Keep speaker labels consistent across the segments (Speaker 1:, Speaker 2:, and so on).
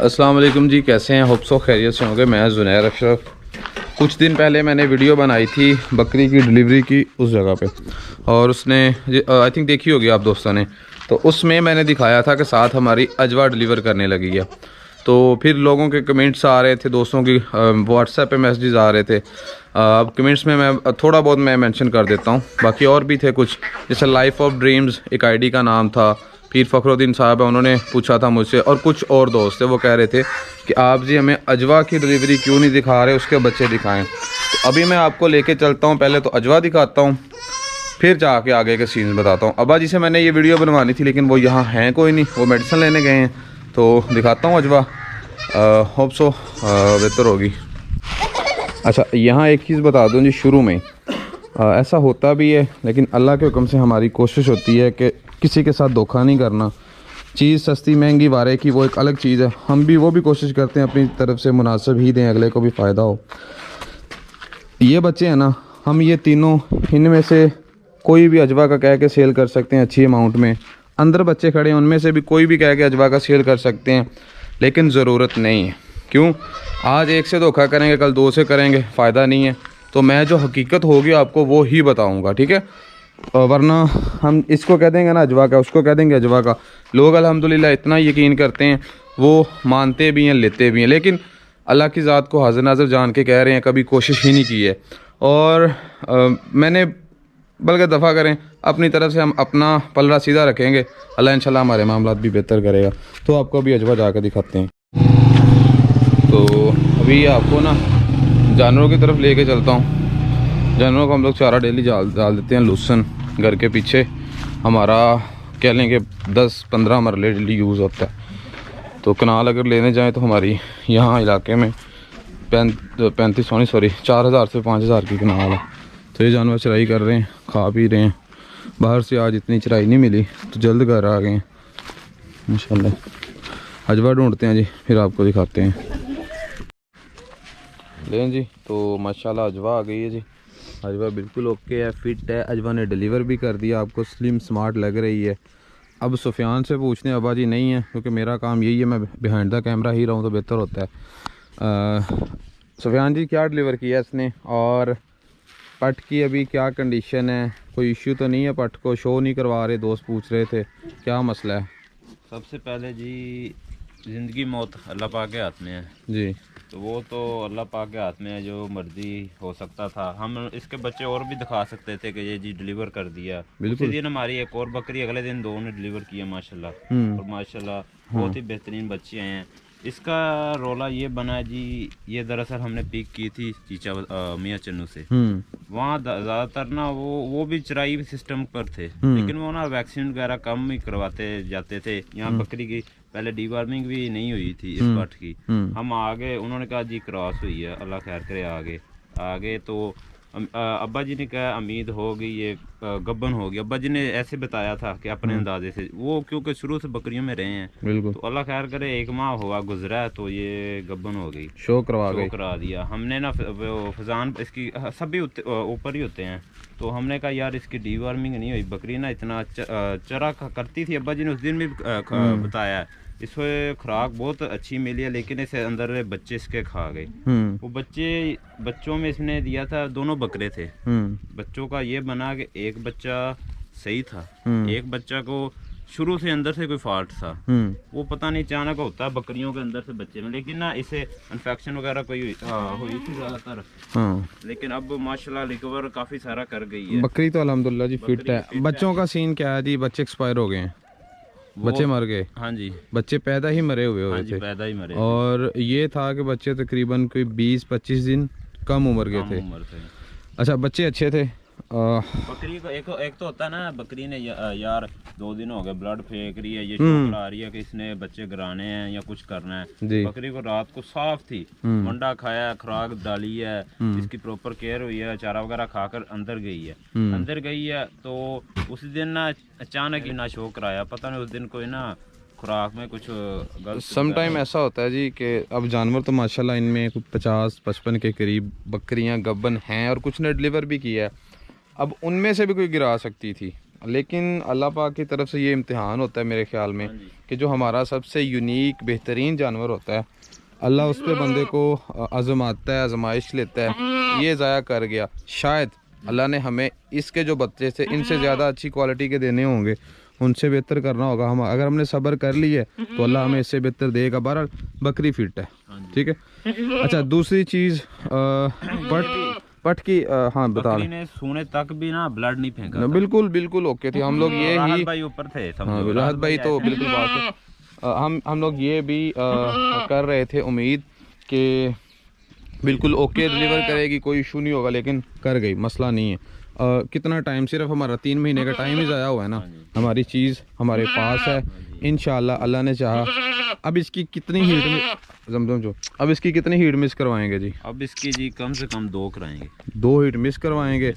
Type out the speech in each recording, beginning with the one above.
Speaker 1: अस्सलाम वालेकुम जी, कैसे हैं? होप सो खैरियत से होंगे। मैं ज़ुनैर अशरफ। कुछ दिन पहले मैंने वीडियो बनाई थी बकरी की डिलीवरी की उस जगह पे, और उसने आई थिंक देखी होगी आप दोस्तों ने। तो उसमें मैंने दिखाया था कि साथ हमारी अजवा डिलीवर करने लगी है। तो फिर लोगों के कमेंट्स आ रहे थे, दोस्तों की व्हाट्सएप पे मैसेजेस आ रहे थे। अब कमेंट्स में मैं थोड़ा बहुत मैं मेंशन कर देता हूँ, बाकी और भी थे कुछ, जैसे लाइफ ऑफ ड्रीम्स एक आईडी का नाम था। फिर फ़खरुद्दीन साहब है, उन्होंने पूछा था मुझसे, और कुछ और दोस्त थे, वो कह रहे थे कि आप जी हमें अजवा की डिलीवरी क्यों नहीं दिखा रहे, उसके बच्चे दिखाएं। तो अभी मैं आपको लेके चलता हूँ, पहले तो अजवा दिखाता हूँ, फिर जाके आगे के सीन्स बताता हूँ। अब्बा जी से मैंने ये वीडियो बनवानी थी, लेकिन वो यहाँ हैं कोई नहीं, वो मेडिसिन लेने गए हैं। तो दिखाता हूँ अजवा, होप सो बेहतर होगी। अच्छा, यहाँ एक चीज़ बता दूँ जी, शुरू में ऐसा होता भी है, लेकिन अल्लाह के हुक्म से हमारी कोशिश होती है कि किसी के साथ धोखा नहीं करना। चीज़ सस्ती महंगी वारे की वो एक अलग चीज़ है, हम भी वो भी कोशिश करते हैं अपनी तरफ से मुनासिब ही दें, अगले को भी फ़ायदा हो। ये बच्चे हैं ना, हम ये तीनों, इनमें से कोई भी अजवा का कह के सेल कर सकते हैं अच्छी अमाउंट में। अंदर बच्चे खड़े हैं, उनमें से भी कोई भी कह के अजवा का सेल कर सकते हैं, लेकिन ज़रूरत नहीं है। क्यों? आज एक से धोखा करेंगे, कल दो से करेंगे, फ़ायदा नहीं है। तो मैं जो हकीकत होगी आपको वो ही बताऊंगा, ठीक है? वरना हम इसको कह देंगे ना अजवा का, उसको कह देंगे अजवा का। लोग अल्हम्दुलिल्लाह इतना यकीन करते हैं, वो मानते भी हैं, लेते भी हैं, लेकिन अल्लाह की ज़ात को हाज़िर नाज़िर जान के कह रहे हैं, कभी कोशिश ही नहीं की है। और मैंने बल्कि दफ़ा करें, अपनी तरफ से हम अपना पलड़ा सीधा रखेंगे, अल्लाह इंशाल्लाह हमारे मामलात भी बेहतर करेगा। तो आपको अभी अजवा जाकर दिखाते हैं। तो अभी आपको ना जानवरों की तरफ लेके चलता हूँ। जानवरों को हम लोग चारा डेली डाल देते हैं लूसन। घर के पीछे हमारा कह लें कि 10-15 मरले डेली यूज़ होता है। तो कनाल अगर लेने जाएं तो हमारी यहाँ इलाके में 4,000 से 5,000 की कनाल है। तो ये जानवर चराई कर रहे हैं, खा पी रहे हैं। बाहर से आज इतनी चराई नहीं मिली तो जल्द घर आ गए हैं माशाल्लाह। अजवा ढूंढते हैं जी, फिर आपको दिखाते हैं। लें जी, तो माशाल्लाह अजवा आ गई है जी। अजवा बिल्कुल ओके है, फिट है। अजवा ने डिलीवर भी कर दिया, आपको स्लिम स्मार्ट लग रही है। अब सुफियान से पूछने, अब्बा जी नहीं है, क्योंकि मेरा काम यही है, मैं बिहाइंड द कैमरा ही रहूँ तो बेहतर होता है। सुफियान जी, क्या डिलीवर किया इसने, और पट की अभी क्या कंडीशन है? कोई इश्यू तो नहीं है? पट को शो नहीं करवा रहे, दोस्त पूछ रहे थे, क्या मसला है?
Speaker 2: सबसे पहले जी, ज़िंदगी मौत अल्लाह पाक के हाथ में है
Speaker 1: जी।
Speaker 2: तो वो तो अल्लाह पाक के हाथ में है, जो मर्जी हो सकता था। हम इसके बच्चे और भी दिखा सकते थे कि ये जी डिलीवर कर दिया। उसी दिन हमारी एक और बकरी अगले दिन 2 ने डिलीवर किया माशाल्लाह, और माशाल्लाह बहुत ही बेहतरीन बच्चे हैं। इसका रोला ये बना जी, ये दरअसल हमने पिक की थी चीचा मियाँ चन्नू से। वहाँ ज़्यादातर ना वो भी चराई सिस्टम पर थे, लेकिन वो ना वैक्सीन वगैरह कम ही करवाते जाते थे। यहाँ बकरी की पहले डीवार्मिंग भी नहीं हुई थी इस पट की। हम आगे, उन्होंने कहा जी क्रॉस हुई है, अल्लाह खैर करे। आगे तो अब्बा जी ने कहा उम्मीद हो गई ये गब्बन हो गई। अब्बा जी ने ऐसे बताया था कि अपने अंदाजे से, वो क्योंकि शुरू से बकरियों में रहे हैं,
Speaker 1: बिल्कुल।
Speaker 2: तो अल्लाह खैर करे 1 माह हुआ गुजरा है तो ये गब्बन हो गई,
Speaker 1: शो करा
Speaker 2: दिया हमने ना। वो फजान इसकी सभी ऊपर ही होते हैं, तो हमने कहा यार इसकी डीवार्मिंग नहीं हुई, बकरी ना इतना चरा करती थी। अब्बा जी ने उस दिन भी बताया है, इसमें खुराक बहुत अच्छी मिली है, लेकिन इसे अंदर बच्चे इसके खा गए। वो बच्चों में इसने दिया था, दोनों बकरे थे। बच्चों का ये बना कि एक बच्चा सही था, एक बच्चा को शुरू से अंदर से कोई फॉल्ट था। वो पता नहीं अचानक होता है बकरियों के अंदर से बच्चे में, लेकिन ना इसे इन्फेक्शन वगैरह कोई हुई थी ज़्यादातर। लेकिन अब माशाल्लाह रिकवर काफ़ी सारा कर गई है
Speaker 1: बकरी तो अल्हम्दुलिल्लाह जी फिट है। बच्चों का सीन क्या है जी? बच्चे एक्सपायर हो गए हैं, बच्चे मर गए।
Speaker 2: हाँ जी,
Speaker 1: बच्चे पैदा ही मरे हुए थे।
Speaker 2: पैदा ही मरे।
Speaker 1: और ये था कि बच्चे तकरीबन कोई 20-25 दिन कम उम्र के थे। अच्छा, बच्चे अच्छे थे।
Speaker 2: बकरी को एक तो होता है ना, बकरी ने यार 2 दिन हो गए ब्लड फेंक रही है, ये शोर आ रही है कि इसने बच्चे गिराने हैं या कुछ करना है। बकरी को रात को साफ थी, मंडा खाया, खुराक डाली है, इसकी प्रॉपर केयर हुई है, चारा वगैरह खाकर अंदर गई है। तो उस दिन ना अचानक ही ना शो कराया, पता नहीं उस दिन कोई ना खुराक में कुछ गलत।
Speaker 1: सम टाइम ऐसा होता है जी कि अब जानवर तो माशाल्लाह इनमें कुछ 50-55 के करीब बकरियां गब्बन हैं, और कुछ ने डिलीवर भी किया है। अब उनमें से भी कोई गिरा सकती थी, लेकिन अल्लाह पाक की तरफ से ये इम्तिहान होता है मेरे ख्याल में कि जो हमारा सबसे यूनिक बेहतरीन जानवर होता है, अल्लाह उस पर बंदे को आजमाता है, आजमाइश लेता है। ये ज़ाया कर गया, शायद अल्लाह ने हमें इसके जो बच्चे थे इनसे ज़्यादा अच्छी क्वालिटी के देने होंगे, उनसे बेहतर करना होगा। हम अगर हमने सब्र कर ली है तो अल्लाह हमें इससे बेहतर देगा। बहरहाल बकरी फिट है, ठीक है। अच्छा, दूसरी चीज़ पट की हाँ बता रहे,
Speaker 2: सोने तक भी ना ब्लड नहीं फेंका,
Speaker 1: बिल्कुल बिल्कुल ओके थी। हम लोग ये ही
Speaker 2: भाई ऊपर थे,
Speaker 1: राहत भाई तो बिल्कुल बात है। हम लोग ये भी कर रहे थे उम्मीद कि बिल्कुल ओके डिलीवर करेगी, कोई इशू नहीं होगा, लेकिन कर गई, मसला नहीं है। कितना टाइम, सिर्फ हमारा 3 महीने का टाइम ही ज़ाया हुआ है ना। हमारी चीज़ हमारे पास है, इंशाल्लाह अल्लाह ने चाहा। अब इसकी कितनी हीट में अब इसकी कितनी हीट मिस करवाएंगे जी?
Speaker 2: अब इसकी जी कम से कम 2 कराएंगे,
Speaker 1: 2 हीट मिस करवाएंगे,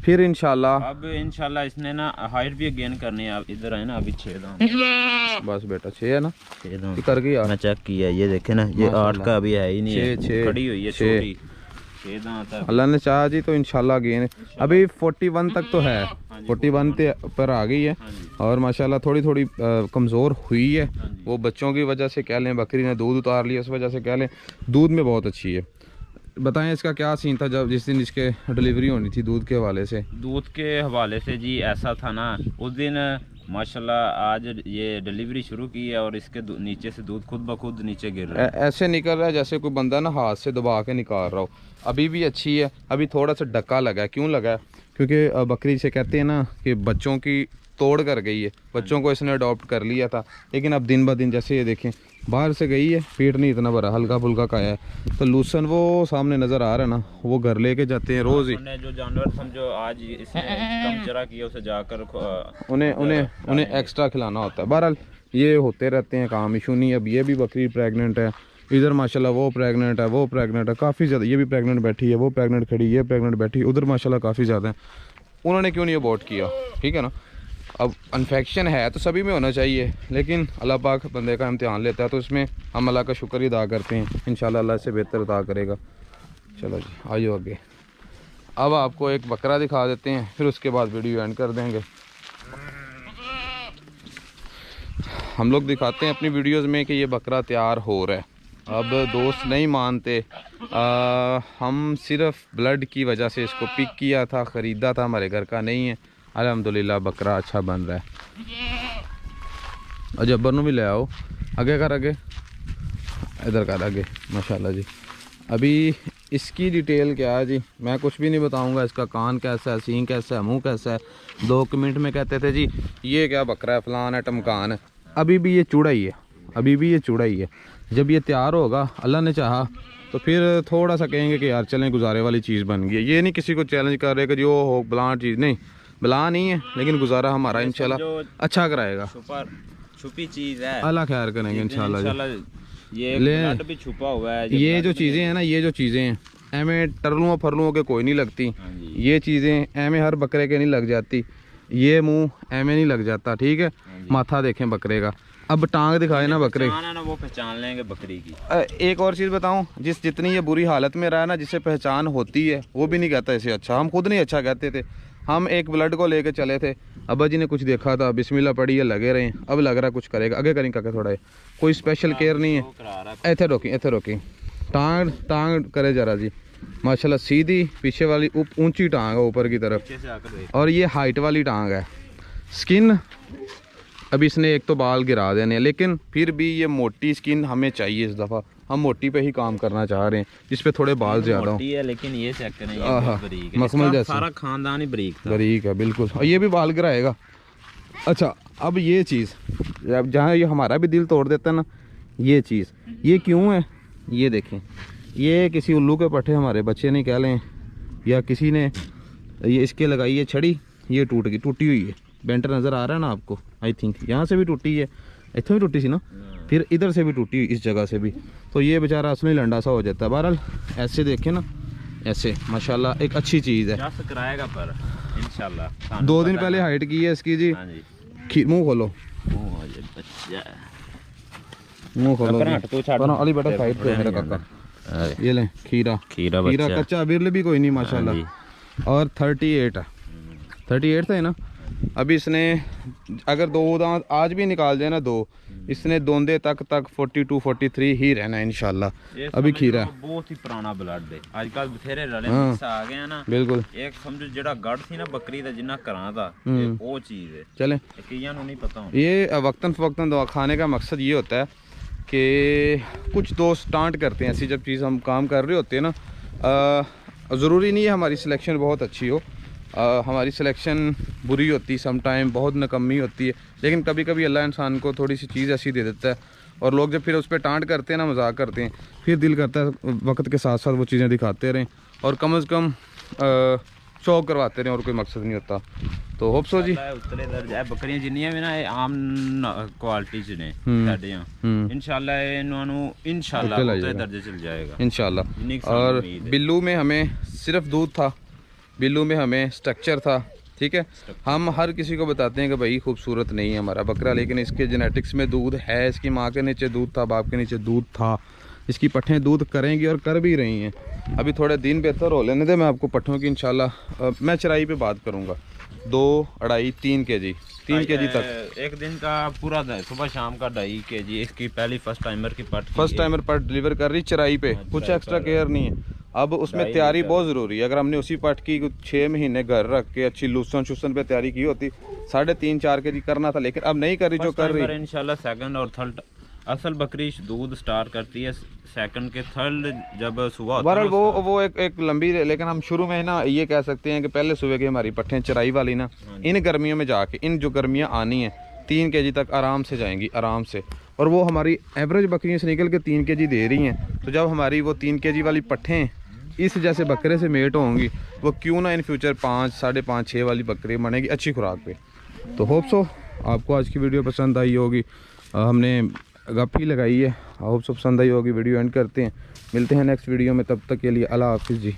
Speaker 1: फिर इंशाल्लाह।
Speaker 2: अब इंशाल्लाह इसने ना हाइट भी गेन करनी है। इधर है ना अभी 6 दांत,
Speaker 1: बस बेटा 6 है ना,
Speaker 2: 6 दांत
Speaker 1: कर गया।
Speaker 2: मैं चेक किया, ये देखे ना, ये 8 का अभी है ही नहीं है,
Speaker 1: 6
Speaker 2: खड़ी हुई है छोटी, 6 दांत है।
Speaker 1: अल्लाह ने चाहा जी तो इंशाल्लाह गेन। अभी 41 तक तो है, 41 पर आ गई है और माशाल्लाह थोड़ी थोड़ी कमज़ोर हुई है। वो बच्चों की वजह से कह लें, बकरी ने दूध उतार लिया, उस वजह से कह लें। दूध में बहुत अच्छी है। बताएं इसका क्या सीन था जब जिस दिन इसके डिलीवरी होनी थी दूध के हवाले से?
Speaker 2: दूध के हवाले से जी ऐसा था ना, उस दिन माशाल्लाह आज ये डिलीवरी शुरू की है और इसके नीचे से दूध खुद ब खुद नीचे गिर रहा है।
Speaker 1: ऐसे निकल रहा है जैसे कोई बंदा ना हाथ से दबा के निकाल रहा हो। अभी भी अच्छी है, अभी थोड़ा सा डक्का लगा है। क्यों लगा है? क्योंकि बकरी से कहते हैं ना कि बच्चों की तोड़ कर गई है, बच्चों को इसने अडॉप्ट कर लिया था, लेकिन अब दिन ब दिन जैसे ये देखें बाहर से गई है, पेट नहीं इतना बड़ा, हल्का फुल्का खाया है। तो लूसन वो सामने नज़र आ रहा है ना, वो घर लेके जाते हैं रोज़ ही।
Speaker 2: जो जानवर समझो आज इसने कम चरा किया उसे जाकर
Speaker 1: उन्हें एक्स्ट्रा खिलाना होता है। बहरहाल ये होते रहते हैं काम, इशू नहीं। अब ये भी बकरी प्रेग्नेंट है, इधर माशाल्लाह वो प्रेग्नेंट है, वो प्रेग्नेंट है, काफ़ी ज़्यादा। ये भी प्रेग्नेंट बैठी है, वो प्रेग्नेंट खड़ी, ये प्रेग्नेंट बैठी, उधर माशाल्लाह काफ़ी ज़्यादा है। उन्होंने क्यों नहीं अबॉर्ट किया? ठीक है ना। अब इन्फेक्शन है तो सभी में होना चाहिए, लेकिन अल्लाह पाक बंदे का इम्तिहान लेता है, तो इसमें हम अल्लाह का शुक्र अदा करते हैं। इंशाल्लाह अल्लाह से बेहतर अदा करेगा। चलो जी आइए आगे। अब आपको एक बकरा दिखा देते हैं, फिर उसके बाद वीडियो एंड कर देंगे। हम लोग दिखाते हैं अपनी वीडियोज़ में कि ये बकरा तैयार हो रहा है। अब दोस्त नहीं मानते, हम सिर्फ ब्लड की वजह से इसको पिक किया था, ख़रीदा था, हमारे घर का नहीं है। अल्हम्दुलिल्लाह बकरा अच्छा बन रहा है। और जब्बर भी ले आओ, आगे कर, आगे इधर कर, आगे माशाल्लाह जी। अभी इसकी डिटेल क्या है जी, मैं कुछ भी नहीं बताऊंगा। इसका कान कैसा है, सींग कैसा है, मुंह कैसा है। 2 कमेंट में कहते थे जी ये क्या बकरा है, फलान है, टमकान है। अभी भी ये चूड़ा ही है, अभी भी ये चूड़ा ही है। जब ये तैयार होगा, अल्लाह ने चाहा, तो फिर थोड़ा सा कहेंगे कि यार चलें गुजारे वाली चीज़ बन गई है। ये नहीं किसी को चैलेंज कर रहे कि जो हो बलान चीज़, नहीं बला नहीं है, लेकिन गुजारा हमारा इंशाल्लाह अच्छा कराएगा।
Speaker 2: छुपी चीज़ है,
Speaker 1: अल्लाह खैर करेंगे इंशाल्लाह।
Speaker 2: ये ब्लड भी छुपा हुआ है।
Speaker 1: ये जो चीज़ें हैं ना, ये जो चीज़ें हैं एमें टरलुओं फरलुओं के कोई नहीं लगती। ये चीज़ें एमें हर बकरे के नहीं लग जाती। ये मुंह एमें नहीं लग जाता, ठीक है। माथा देखें बकरे का। अब टांग दिखाए ना बकरे,
Speaker 2: ना वो पहचान लेंगे बकरी की।
Speaker 1: एक और चीज़ बताऊं, जितनी ये बुरी हालत में रहा है ना, जिससे पहचान होती है वो भी नहीं कहता इसे अच्छा। हम खुद नहीं अच्छा कहते थे। हम एक ब्लड को लेके चले थे, अब्बा जी ने कुछ देखा था, बिस्मिल्लाह पड़ी है, लगे रहे। अब लग रहा कुछ करेगा, आगे करें क्या थोड़ा है, कोई स्पेशल केयर नहीं है। इथे रोकी टांग करे जरा जी, माशाल्लाह सीधी पीछे वाली ऊंची टांग है ऊपर की तरफ, और ये हाइट वाली टांग है। स्किन अभी इसने एक तो बाल गिरा देने, लेकिन फिर भी ये मोटी स्किन हमें चाहिए इस दफ़ा। हम मोटी पे ही काम करना चाह रहे हैं, जिस पे थोड़े बाल ज्यादा हो।
Speaker 2: लेकिन ये चेक करें, ये
Speaker 1: मखमल जैसा
Speaker 2: सारा खानदान ही
Speaker 1: बरीक है बिल्कुल, और ये भी बाल गिराएगा। अच्छा, अब ये चीज़ जहाँ ये हमारा भी दिल तोड़ देता है ना, ये चीज़ ये क्यों है? ये देखें, ये किसी उल्लू के पट्टे हमारे बच्चे नहीं कह लें, या किसी ने ये इसके लगाई है छड़ी, ये टूटी हुई है। बेंटर नज़र आ रहा है ना आपको? आई थिंक यहाँ से भी टूटी है, इतना भी टूटी सी ना, फिर इधर से भी टूटी, इस जगह से भी। तो ये बेचारा असली लंडा सा हो जाता है। बहरहाल ऐसे देखें ना, ऐसे माशाल्लाह एक अच्छी चीज़ है।
Speaker 2: कराएगा पर इंशाल्लाह।
Speaker 1: 2 दिन पहले हाइट की है इसकी जी। मुँह खोलो, मुँह खोलो अली बेटा, साइड पे मेरा काका। ये ले खीरा कच्चा बिरले भी कोई नहीं माशाल्लाह। और 38 है, 38 था ना। अभी इसने अगर 2 दांत आज भी निकाल जाए ना 2, इसने दोंदे तक 42 43 ही रहना है इंशाल्लाह। अभी खीरा
Speaker 2: बहुत ही पुराना ब्लड है, आजकल बथेरे रले मिक्स आ गए ना।
Speaker 1: बिल्कुल
Speaker 2: एक समझो जेड़ा गढ़ थी ना बकरी दा जिन्ना घरां दा वो चीज है।
Speaker 1: चलें
Speaker 2: कईयां नहीं पता
Speaker 1: ये वक्तन फवक्तन दवा खाने का मकसद ये होता है कि कुछ दोस्त टांट करते हैं ऐसी जब चीज़ हम काम कर रहे होते हैं ना। ज़रूरी नहीं है हमारी सिलेक्शन बहुत अच्छी हो, हमारी सिलेक्शन बुरी होती सम टाइम, बहुत नकम्मी होती है, लेकिन कभी कभी अल्लाह इंसान को थोड़ी सी चीज़ ऐसी दे देता है और लोग जब फिर उस पर टांट करते हैं ना, मजाक करते हैं, फिर दिल करता है वक्त के साथ साथ वो चीज़ें दिखाते रहें और कम से कम शौक करवाते रहें और कोई मकसद नहीं होता। तो होप सो जी
Speaker 2: उतले दर्जा बकरियां जिन्नियां भी ना आम क्वालिटी च ने साडियां, इंशाल्लाह इन्हां नू इंशाल्लाह उतले दर्जे चल जाएगा
Speaker 1: इंशाल्लाह। और बिल्लू में हमें सिर्फ दूध था, बिल्लू में हमें स्ट्रक्चर था, ठीक है। हम हर किसी को बताते हैं कि भाई खूबसूरत नहीं है हमारा बकरा, लेकिन इसके जेनेटिक्स में दूध है, इसकी माँ के नीचे दूध था, बाप के नीचे दूध था, इसकी पट्ठें दूध करेंगी और कर भी रही हैं। अभी थोड़े दिन बेहतर हो लेने दे, मैं आपको पट्ठों की इंशाल्लाह मैं चराई पे बात करूँगा। 2 2.5 3 केजी 3 केजी तक
Speaker 2: एक दिन का पूरा सुबह शाम का 2.5 केजी इसकी पहली फर्स्ट टाइमर की पट
Speaker 1: डिलीवर कर रही चराई पे, कुछ एक्स्ट्रा केयर नहीं है। अब उसमें तैयारी बहुत ज़रूरी है। अगर हमने उसी पट की 6 महीने घर रख के अच्छी लूसन शूसन पे तैयारी की होती 3.5 4 केजी करना था, लेकिन अब नहीं कर रही जो कर रही है।
Speaker 2: इंशाल्लाह सेकंड और थर्ड असल बकरी दूध स्टार्ट करती है सेकंड के थर्ड जब सुबह होता है।
Speaker 1: वो एक लंबी, लेकिन हम शुरू में ना ये कह सकते हैं कि पहले सुबह की हमारी पट्ठें चराई वाली ना इन गर्मियों में जाके, इन जो गर्मियाँ आनी हैं 3 केजी तक आराम से जाएंगी आराम से, और वो हमारी एवरेज बकरियों से निकल के 3 केजी दे रही हैं। तो जब हमारी वो 3 केजी वाली पट्ठें इस जैसे बकरे से मेट होंगी, वो क्यों ना इन फ्यूचर 5 5.5 6 वाली बकरी बनेगी अच्छी खुराक पे। तो होप सो आपको आज की वीडियो पसंद आई होगी, हमने गप ही लगाई है, होप सो पसंद आई होगी। वीडियो एंड करते हैं, मिलते हैं नेक्स्ट वीडियो में, तब तक के लिए अल्लाह हाफिज़ जी।